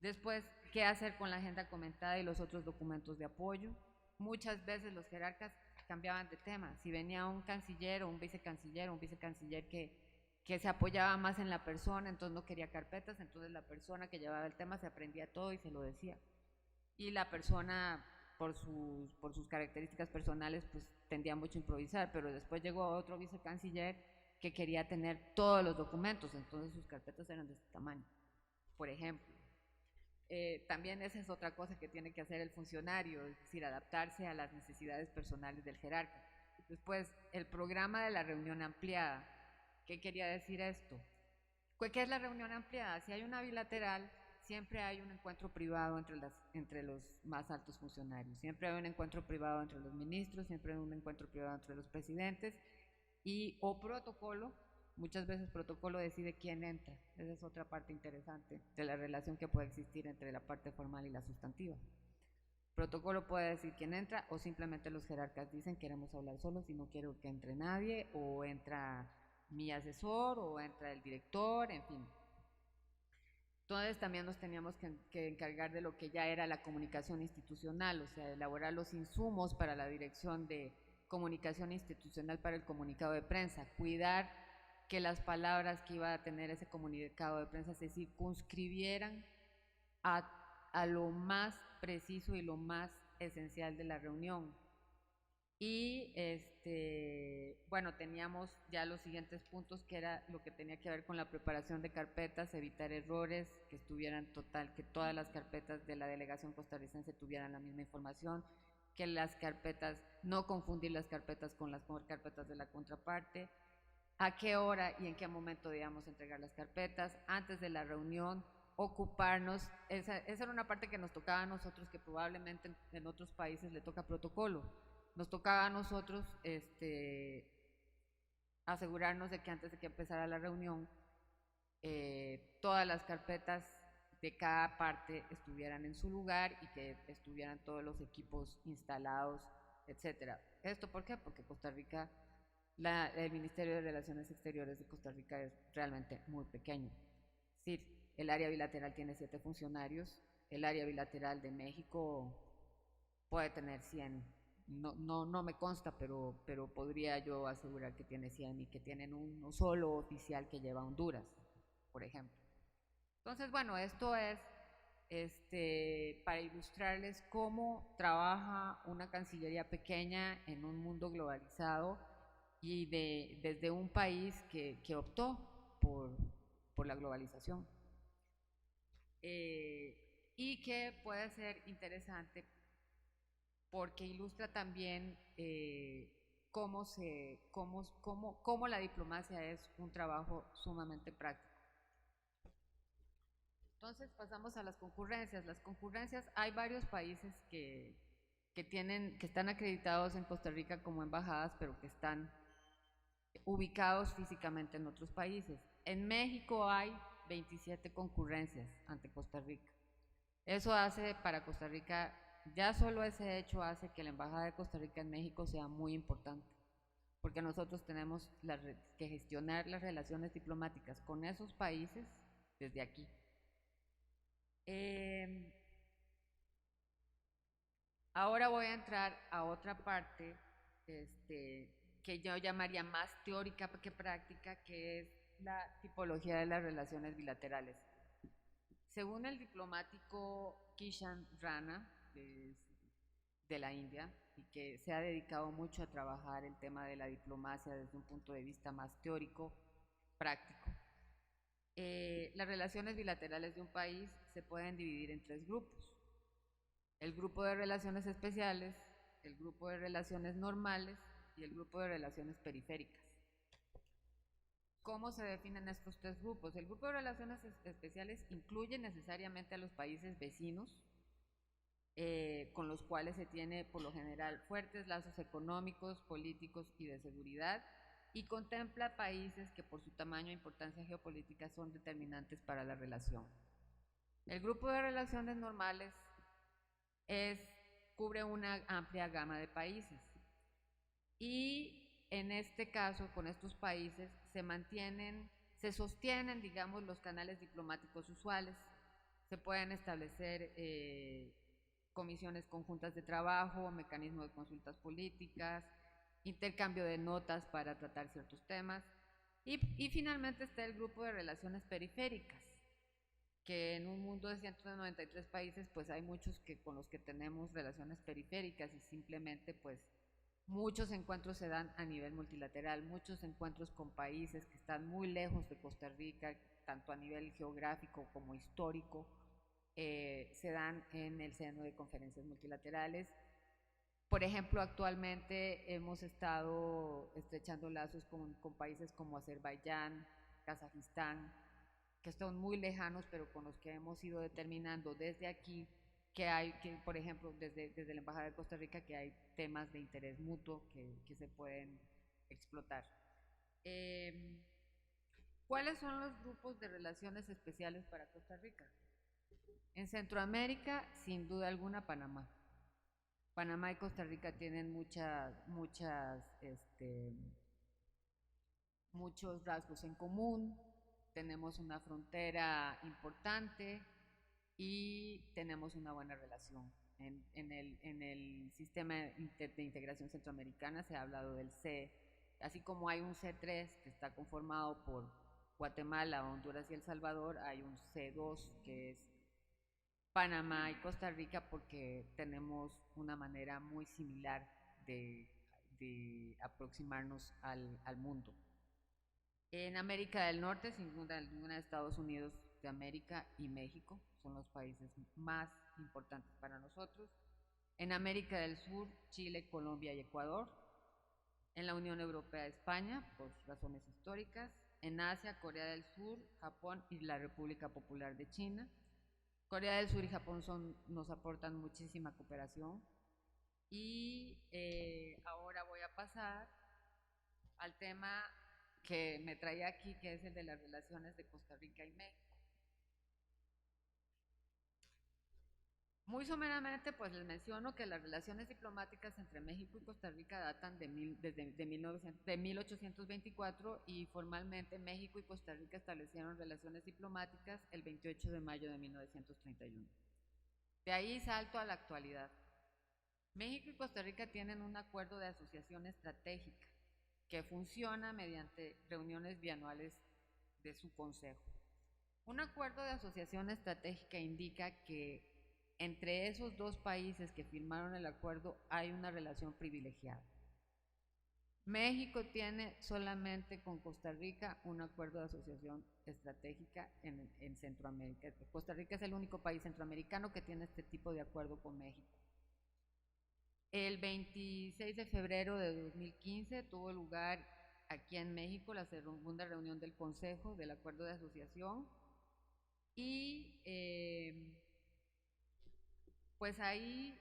después, ¿qué hacer con la agenda comentada y los otros documentos de apoyo? Muchas veces los jerarcas cambiaban de tema, si venía un canciller o un vicecanciller que se apoyaba más en la persona, entonces no quería carpetas, entonces la persona que llevaba el tema se aprendía todo y se lo decía. Y la persona por sus características personales, pues tendía mucho a improvisar, pero después llegó otro vicecanciller que quería tener todos los documentos, entonces sus carpetas eran de este tamaño, por ejemplo. También esa es otra cosa que tiene que hacer el funcionario, es decir, adaptarse a las necesidades personales del jerarca. Después, el programa de la reunión ampliada. ¿Qué quería decir esto? ¿Qué es la reunión ampliada? Si hay una bilateral, siempre hay un encuentro privado entre los más altos funcionarios, siempre hay un encuentro privado entre los ministros, siempre hay un encuentro privado entre los presidentes o protocolo, muchas veces protocolo decide quién entra. Esa es otra parte interesante de la relación que puede existir entre la parte formal y la sustantiva. Protocolo puede decir quién entra o simplemente los jerarcas dicen queremos hablar solos y no quiero que entre nadie, o entra mi asesor o entra el director, en fin. Entonces también nos teníamos que encargar de lo que ya era la comunicación institucional, o sea, elaborar los insumos para la dirección de comunicación institucional para el comunicado de prensa, cuidar que las palabras que iba a tener ese comunicado de prensa se circunscribieran a lo más preciso y lo más esencial de la reunión. Y bueno, teníamos ya los siguientes puntos, que era lo que tenía que ver con la preparación de carpetas, evitar errores, que todas las carpetas de la delegación costarricense tuvieran la misma información, que las carpetas, no confundir las carpetas con las carpetas de la contraparte, a qué hora y en qué momento debíamos entregar las carpetas, antes de la reunión, ocuparnos, esa era una parte que nos tocaba a nosotros, que probablemente en otros países le toca protocolo. Nos tocaba a nosotros asegurarnos de que antes de que empezara la reunión, todas las carpetas de cada parte estuvieran en su lugar y que estuvieran todos los equipos instalados, etcétera. ¿Esto por qué? Porque Costa Rica, el Ministerio de Relaciones Exteriores de Costa Rica es realmente muy pequeño. Es decir, el área bilateral tiene 7 funcionarios, el área bilateral de México puede tener 100. No me consta, pero podría yo asegurar que tiene 100 y que tienen uno solo oficial que lleva a Honduras, por ejemplo. Entonces, bueno, esto es para ilustrarles cómo trabaja una cancillería pequeña en un mundo globalizado y desde un país que optó por la globalización. Y que puede ser interesante porque ilustra también cómo la diplomacia es un trabajo sumamente práctico. Entonces pasamos a las concurrencias. Las concurrencias, hay varios países que están acreditados en Costa Rica como embajadas, pero que están ubicados físicamente en otros países. En México hay 27 concurrencias ante Costa Rica. Eso hace para Costa Rica, ya solo ese hecho hace que la Embajada de Costa Rica en México sea muy importante, porque nosotros tenemos que gestionar las relaciones diplomáticas con esos países desde aquí. Ahora voy a entrar a otra parte que yo llamaría más teórica que práctica, que es la tipología de las relaciones bilaterales. Según el diplomático Kishan Rana, que es de la India y que se ha dedicado mucho a trabajar el tema de la diplomacia desde un punto de vista más teórico, práctico, las relaciones bilaterales de un país se pueden dividir en 3 grupos. El grupo de relaciones especiales, el grupo de relaciones normales y el grupo de relaciones periféricas. ¿Cómo se definen estos tres grupos? El grupo de relaciones especiales incluye necesariamente a los países vecinos, con los cuales se tiene por lo general fuertes lazos económicos, políticos y de seguridad, y contempla países que por su tamaño e importancia geopolítica son determinantes para la relación. El grupo de relaciones normales cubre una amplia gama de países y en este caso con estos países se sostienen, digamos, los canales diplomáticos usuales, se pueden establecer comisiones conjuntas de trabajo, mecanismos de consultas políticas, intercambio de notas para tratar ciertos temas y finalmente está el grupo de relaciones periféricas, que en un mundo de 193 países pues hay muchos con los que tenemos relaciones periféricas y simplemente pues muchos encuentros se dan a nivel multilateral, muchos encuentros con países que están muy lejos de Costa Rica, tanto a nivel geográfico como histórico, se dan en el seno de conferencias multilaterales. Por ejemplo, actualmente hemos estado estrechando lazos con países como Azerbaiyán, Kazajistán, que son muy lejanos, pero con los que hemos ido determinando desde aquí por ejemplo, desde la Embajada de Costa Rica, que hay temas de interés mutuo que se pueden explotar. ¿Cuáles son los grupos de relaciones especiales para Costa Rica? En Centroamérica, sin duda alguna, Panamá. Panamá y Costa Rica tienen muchos rasgos en común. Tenemos una frontera importante y tenemos una buena relación. En el sistema de integración centroamericana se ha hablado del C, así como hay un C3 que está conformado por Guatemala, Honduras y El Salvador, hay un C2 que es Panamá y Costa Rica, porque tenemos una manera muy similar de aproximarnos al mundo. En América del Norte, sin duda alguna, Estados Unidos de América y México son los países más importantes para nosotros. En América del Sur, Chile, Colombia y Ecuador. En la Unión Europea, España, por razones históricas. En Asia, Corea del Sur, Japón y la República Popular de China. Corea del Sur y Japón nos aportan muchísima cooperación. Y ahora voy a pasar al tema que me traía aquí, que es el de las relaciones de Costa Rica y México. Muy someramente, pues les menciono que las relaciones diplomáticas entre México y Costa Rica datan de 1824 y formalmente México y Costa Rica establecieron relaciones diplomáticas el 28 de mayo de 1931. De ahí salto a la actualidad. México y Costa Rica tienen un acuerdo de asociación estratégica que funciona mediante reuniones bianuales de su consejo. Un acuerdo de asociación estratégica indica que entre esos dos países que firmaron el acuerdo hay una relación privilegiada. México tiene solamente con Costa Rica un acuerdo de asociación estratégica en Centroamérica. Costa Rica es el único país centroamericano que tiene este tipo de acuerdo con México. El 26 de febrero de 2015 tuvo lugar aquí en México la segunda reunión del Consejo del Acuerdo de Asociación y pues ahí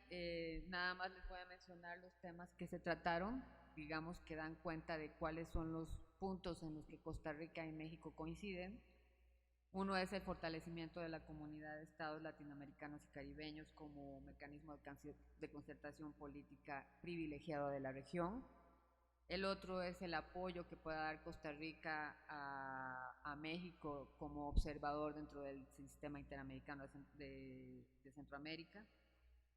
nada más les voy a mencionar los temas que se trataron, digamos que dan cuenta de cuáles son los puntos en los que Costa Rica y México coinciden. Uno es el fortalecimiento de la comunidad de estados latinoamericanos y caribeños como mecanismo de concertación política privilegiado de la región. El otro es el apoyo que pueda dar Costa Rica a México como observador dentro del sistema interamericano de Centroamérica.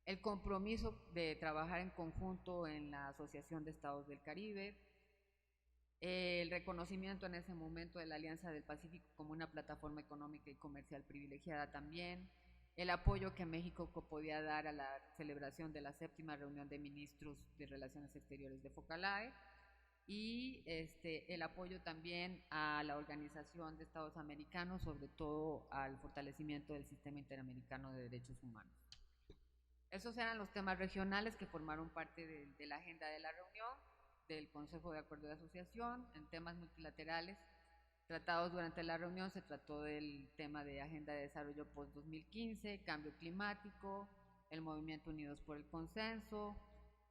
El compromiso de trabajar en conjunto en la Asociación de Estados del Caribe. El reconocimiento en ese momento de la Alianza del Pacífico como una plataforma económica y comercial privilegiada también, el apoyo que México podía dar a la celebración de la 7ª reunión de ministros de Relaciones Exteriores de Focalae y el apoyo también a la Organización de Estados Americanos, sobre todo al fortalecimiento del sistema interamericano de derechos humanos. Esos eran los temas regionales que formaron parte de la agenda de la reunión, del Consejo de Acuerdo de Asociación. En temas multilaterales tratados durante la reunión se trató del tema de Agenda de Desarrollo post-2015, cambio climático, el Movimiento Unidos por el Consenso,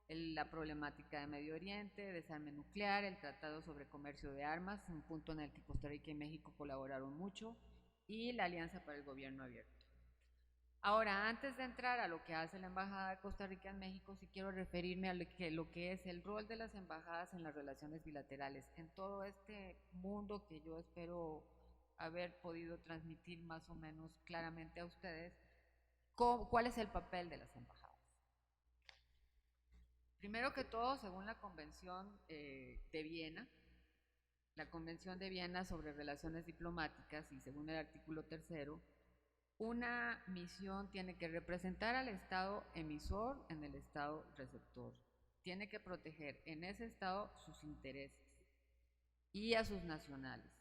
la problemática de Medio Oriente, desarme nuclear, el Tratado sobre Comercio de Armas, un punto en el que Costa Rica y México colaboraron mucho, y la Alianza para el Gobierno Abierto. Ahora, antes de entrar a lo que hace la Embajada de Costa Rica en México, sí quiero referirme a lo que es el rol de las embajadas en las relaciones bilaterales, en todo este mundo que yo espero haber podido transmitir más o menos claramente a ustedes, cuál es el papel de las embajadas. Primero que todo, según la Convención de Viena, la Convención de Viena sobre Relaciones Diplomáticas y según el artículo 3º, una misión tiene que representar al Estado emisor en el Estado receptor. Tiene que proteger en ese Estado sus intereses y a sus nacionales,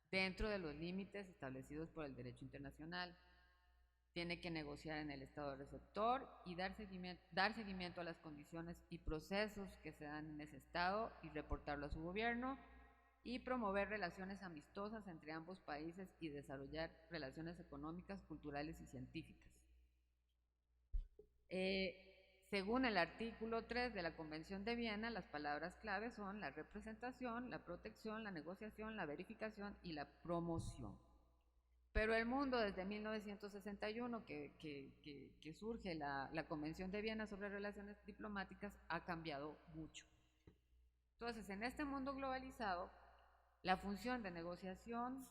dentro de los límites establecidos por el derecho internacional. Tiene que negociar en el Estado receptor y dar seguimiento a las condiciones y procesos que se dan en ese Estado y reportarlo a su gobierno, y promover relaciones amistosas entre ambos países y desarrollar relaciones económicas, culturales y científicas. Según el artículo 3 de la Convención de Viena, las palabras clave son la representación, la protección, la negociación, la verificación y la promoción. Pero el mundo desde 1961, que surge la Convención de Viena sobre Relaciones Diplomáticas, ha cambiado mucho. Entonces, en este mundo globalizado, la función de negociación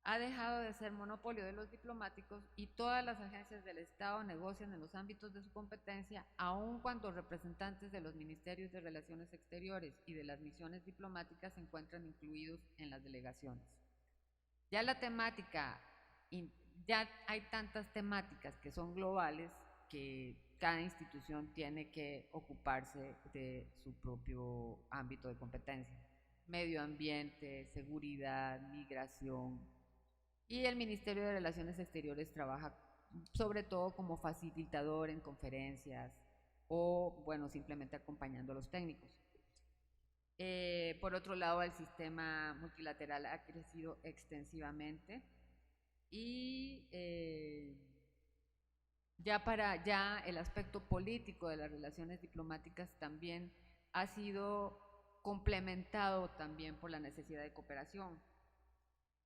ha dejado de ser monopolio de los diplomáticos y todas las agencias del Estado negocian en los ámbitos de su competencia, aun cuando representantes de los ministerios de Relaciones Exteriores y de las misiones diplomáticas se encuentran incluidos en las delegaciones. Ya la temática, ya hay tantas temáticas que son globales que cada institución tiene que ocuparse de su propio ámbito de competencia. Medio ambiente, seguridad, migración. Y el Ministerio de Relaciones Exteriores trabaja sobre todo como facilitador en conferencias o, bueno, simplemente acompañando a los técnicos. Por otro lado, el sistema multilateral ha crecido extensivamente y ya el aspecto político de las relaciones diplomáticas también ha sido complementado también por la necesidad de cooperación.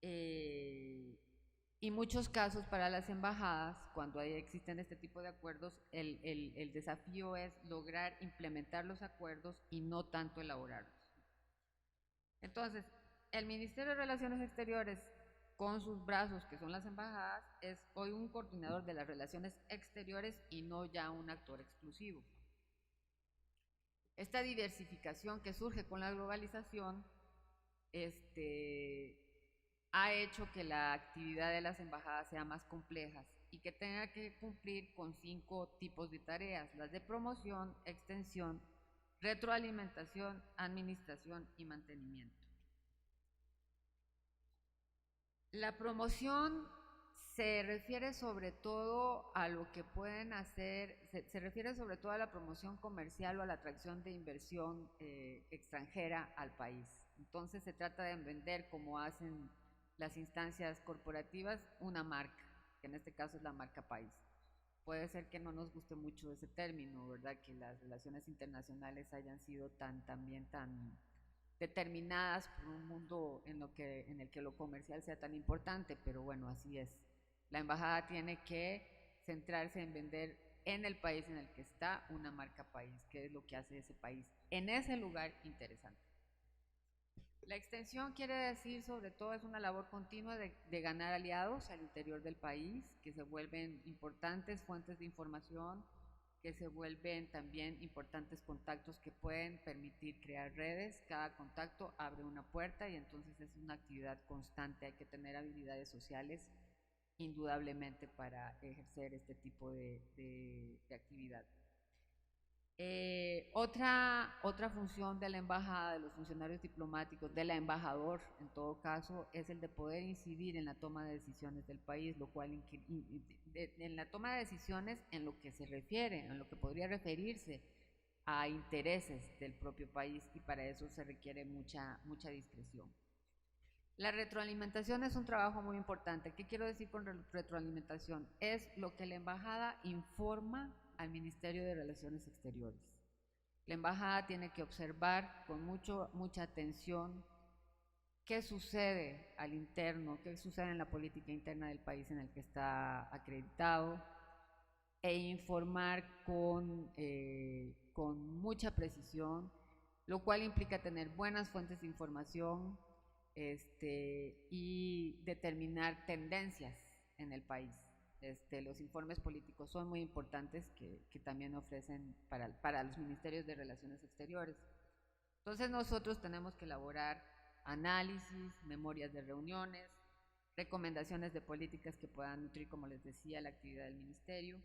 Y muchos casos para las embajadas, cuando existen este tipo de acuerdos, el desafío es lograr implementar los acuerdos y no tanto elaborarlos. Entonces, el Ministerio de Relaciones Exteriores, con sus brazos, que son las embajadas, es hoy un coordinador de las relaciones exteriores y no ya un actor exclusivo. Esta diversificación que surge con la globalización ha hecho que la actividad de las embajadas sea más compleja y que tenga que cumplir con 5 tipos de tareas: las de promoción, extensión, retroalimentación, administración y mantenimiento. La promoción se refiere sobre todo a lo que pueden hacer, se refiere sobre todo a la promoción comercial o a la atracción de inversión extranjera al país. Entonces se trata de vender, como hacen las instancias corporativas, una marca, que en este caso es la marca país. Puede ser que no nos guste mucho ese término, ¿verdad? Que las relaciones internacionales hayan sido también tan determinadas por un mundo en el que lo comercial sea tan importante, pero bueno, así es. La embajada tiene que centrarse en vender en el país en el que está una marca país, que es lo que hace ese país en ese lugar interesante. La extensión quiere decir, sobre todo, es una labor continua de ganar aliados al interior del país, que se vuelven importantes fuentes de información, que se vuelven también importantes contactos que pueden permitir crear redes. Cada contacto abre una puerta y entonces es una actividad constante. Hay que tener habilidades sociales indudablemente para ejercer este tipo de actividad. Otra función de la embajada, de los funcionarios diplomáticos, del embajador, en todo caso, es el de poder incidir en la toma de decisiones del país, lo cual en la toma de decisiones en lo que se refiere, en lo que podría referirse a intereses del propio país, y para eso se requiere mucha discreción. La retroalimentación es un trabajo muy importante. ¿Qué quiero decir con retroalimentación? Es lo que la embajada informa al Ministerio de Relaciones Exteriores. La embajada tiene que observar con mucha atención qué sucede al interno, qué sucede en la política interna del país en el que está acreditado, e informar con mucha precisión, lo cual implica tener buenas fuentes de información, y determinar tendencias en el país. Los informes políticos son muy importantes que también ofrecen para los ministerios de Relaciones Exteriores. Entonces nosotros tenemos que elaborar análisis, memorias de reuniones, recomendaciones de políticas que puedan nutrir, como les decía, la actividad del ministerio.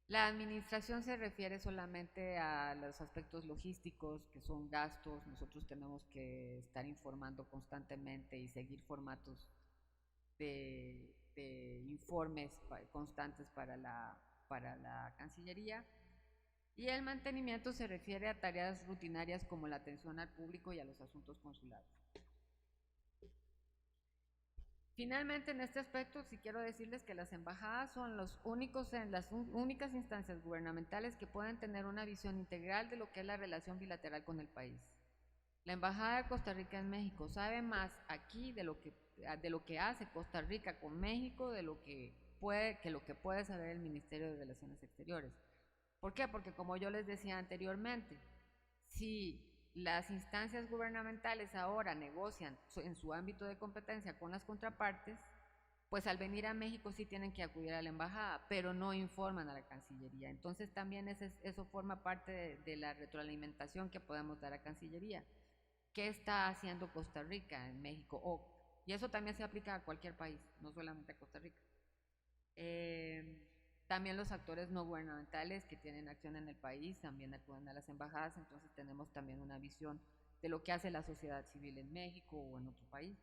La administración se refiere solamente a los aspectos logísticos, que son gastos. Nosotros tenemos que estar informando constantemente y seguir formatos de informes constantes para la Cancillería. Y el mantenimiento se refiere a tareas rutinarias como la atención al público y a los asuntos consulares. Finalmente, en este aspecto, sí quiero decirles que las embajadas son las únicas instancias gubernamentales que pueden tener una visión integral de lo que es la relación bilateral con el país. La Embajada de Costa Rica en México sabe más aquí de lo que hace Costa Rica con México, de lo que puede saber el Ministerio de Relaciones Exteriores. ¿Por qué? Porque, como yo les decía anteriormente, si las instancias gubernamentales ahora negocian en su ámbito de competencia con las contrapartes, pues al venir a México sí tienen que acudir a la embajada, pero no informan a la Cancillería. Entonces también eso forma parte de la retroalimentación que podemos dar a Cancillería. ¿Qué está haciendo Costa Rica en México? Y eso también se aplica a cualquier país, no solamente a Costa Rica. También los actores no gubernamentales que tienen acción en el país también acuden a las embajadas. Entonces tenemos también una visión de lo que hace la sociedad civil en México o en otro país.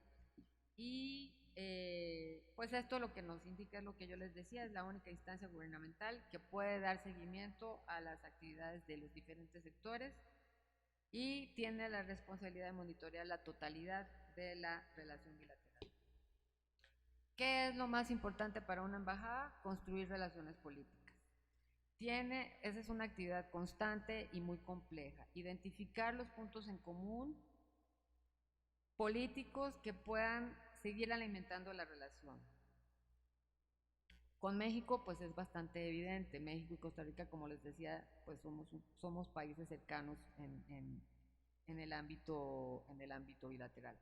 Y pues esto lo que nos indica es lo que yo les decía, es la única instancia gubernamental que puede dar seguimiento a las actividades de los diferentes sectores y tiene la responsabilidad de monitorear la totalidad de la relación bilateral. ¿Qué es lo más importante para una embajada? Construir relaciones políticas. Esa es una actividad constante y muy compleja. Identificar los puntos en común políticos que puedan seguir alimentando la relación. Con México, pues es bastante evidente. México y Costa Rica, como les decía, pues somos países cercanos en el ámbito bilateral.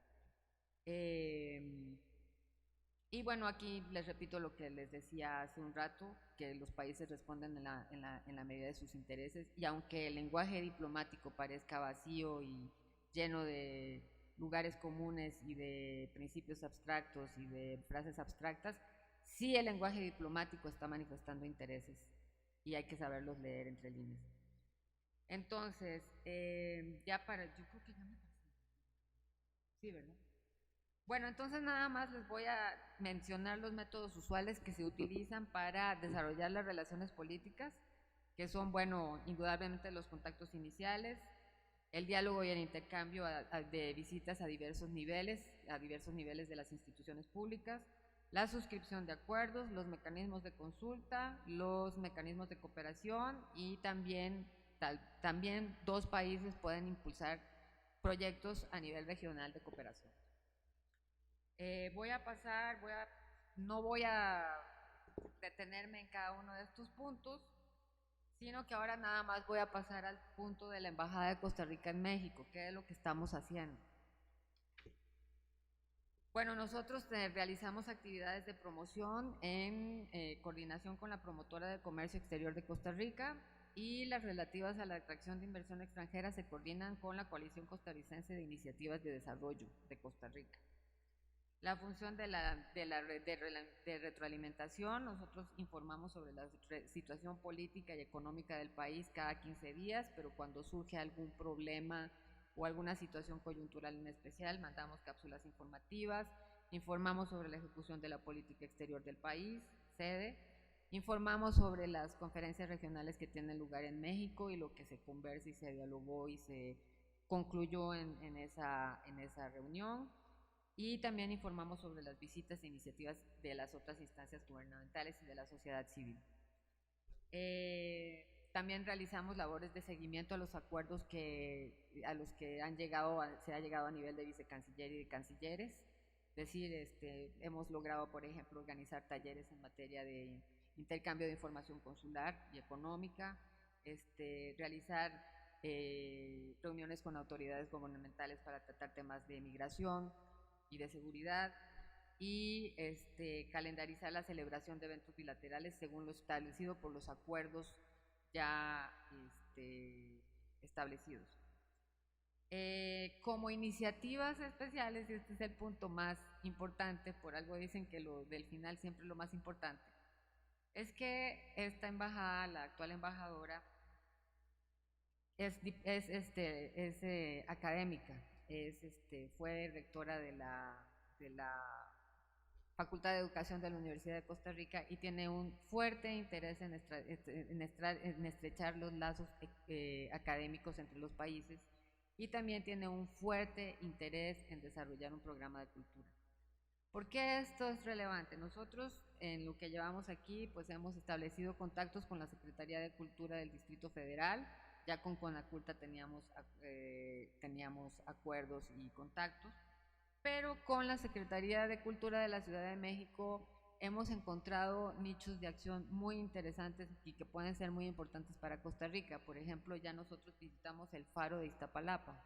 Y bueno, aquí les repito lo que les decía hace un rato, que los países responden en la medida de sus intereses, y aunque el lenguaje diplomático parezca vacío y lleno de lugares comunes y de principios abstractos y de frases abstractas, sí el lenguaje diplomático está manifestando intereses y hay que saberlos leer entre líneas. Entonces, yo creo que ya me pasé. Sí, ¿verdad? Bueno, entonces nada más les voy a mencionar los métodos usuales que se utilizan para desarrollar las relaciones políticas, que son, bueno, indudablemente los contactos iniciales, el diálogo y el intercambio de visitas a diversos niveles de las instituciones públicas, la suscripción de acuerdos, los mecanismos de consulta, los mecanismos de cooperación, y también dos países pueden impulsar proyectos a nivel regional de cooperación. No voy a detenerme en cada uno de estos puntos, sino que ahora nada más voy a pasar al punto de la Embajada de Costa Rica en México, qué es lo que estamos haciendo. Bueno, nosotros realizamos actividades de promoción en coordinación con la Promotora de Comercio Exterior de Costa Rica, y las relativas a la atracción de inversión extranjera se coordinan con la Coalición Costarricense de Iniciativas de Desarrollo de Costa Rica. La función de la red de retroalimentación, nosotros informamos sobre la situación política y económica del país cada 15 días, pero cuando surge algún problema o alguna situación coyuntural en especial, mandamos cápsulas informativas, informamos sobre la ejecución de la política exterior del país, sede, informamos sobre las conferencias regionales que tienen lugar en México y lo que se conversa y se dialogó y se concluyó en esa reunión. Y también informamos sobre las visitas e iniciativas de las otras instancias gubernamentales y de la sociedad civil. También realizamos labores de seguimiento a los acuerdos a los que se ha llegado a nivel de vicecanciller y de cancilleres. Es decir, hemos logrado, por ejemplo, organizar talleres en materia de intercambio de información consular y económica, realizar reuniones con autoridades gubernamentales para tratar temas de migración y de seguridad, y calendarizar la celebración de eventos bilaterales según lo establecido por los acuerdos ya establecidos. Como iniciativas especiales, y este es el punto más importante, por algo dicen que lo del final siempre es lo más importante, es que esta embajada, la actual embajadora, es académica, fue rectora de la Facultad de Educación de la Universidad de Costa Rica y tiene un fuerte interés en estrechar los lazos académicos entre los países, y también tiene un fuerte interés en desarrollar un programa de cultura. ¿Por qué esto es relevante? Nosotros, en lo que llevamos aquí, pues hemos establecido contactos con la Secretaría de Cultura del Distrito Federal, ya con Conaculta teníamos acuerdos y contactos, pero con la Secretaría de Cultura de la Ciudad de México hemos encontrado nichos de acción muy interesantes y que pueden ser muy importantes para Costa Rica. Por ejemplo, ya nosotros visitamos el Faro de Iztapalapa.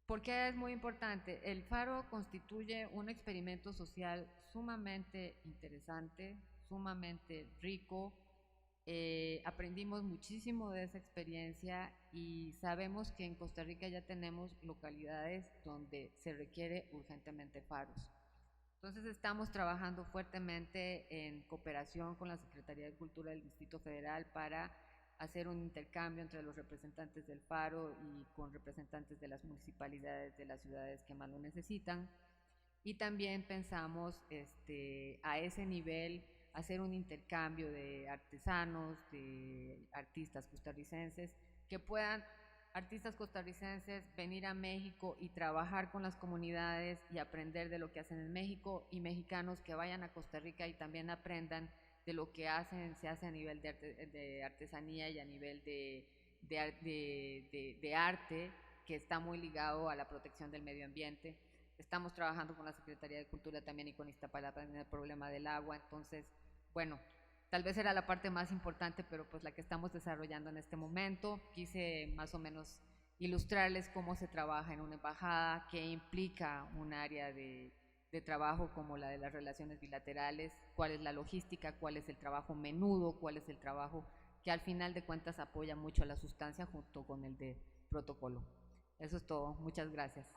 ¿Por qué es muy importante? El Faro constituye un experimento social sumamente interesante, sumamente rico. Aprendimos muchísimo de esa experiencia y sabemos que en Costa Rica ya tenemos localidades donde se requiere urgentemente faros. Entonces estamos trabajando fuertemente en cooperación con la Secretaría de Cultura del Distrito Federal para hacer un intercambio entre los representantes del Faro y con representantes de las municipalidades de las ciudades que más lo necesitan. Y también pensamos a ese nivel hacer un intercambio de artesanos, de artistas costarricenses, que puedan, artistas costarricenses, venir a México y trabajar con las comunidades y aprender de lo que hacen en México, y mexicanos que vayan a Costa Rica y también aprendan de lo que se hace a nivel de artesanía y a nivel de arte, que está muy ligado a la protección del medio ambiente. Estamos trabajando con la Secretaría de Cultura también y con Iztapalapa en el problema del agua. Entonces, bueno, tal vez era la parte más importante, pero pues la que estamos desarrollando en este momento. Quise más o menos ilustrarles cómo se trabaja en una embajada, qué implica un área de trabajo como la de las relaciones bilaterales, cuál es la logística, cuál es el trabajo menudo, cuál es el trabajo que al final de cuentas apoya mucho a la sustancia junto con el de protocolo. Eso es todo. Muchas gracias.